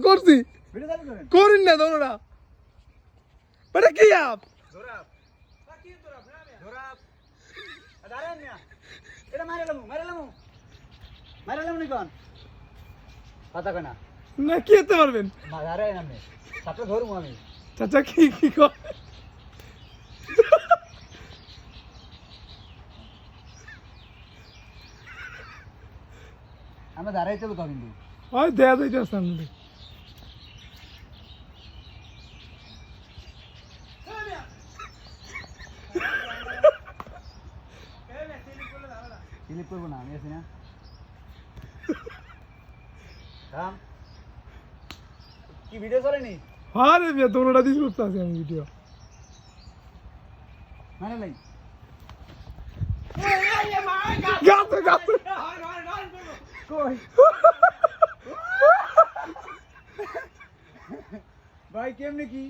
করছি করিন না তোমরা বেটা কি আপ না কি হতে পারবেন চাচা কি কি কর আমরা দাঁড়াই চলবো কিন্তু হয় দেয়া যাইতেছে সামনে ক্লিক করবো না আমি আছি না রাম কি ভিডিও করেনি আরে মিয়া তোমরা দিস করতেছি আমি ভিডিও মানে নাই গাছে গাছে কই ভাই কেমনে কি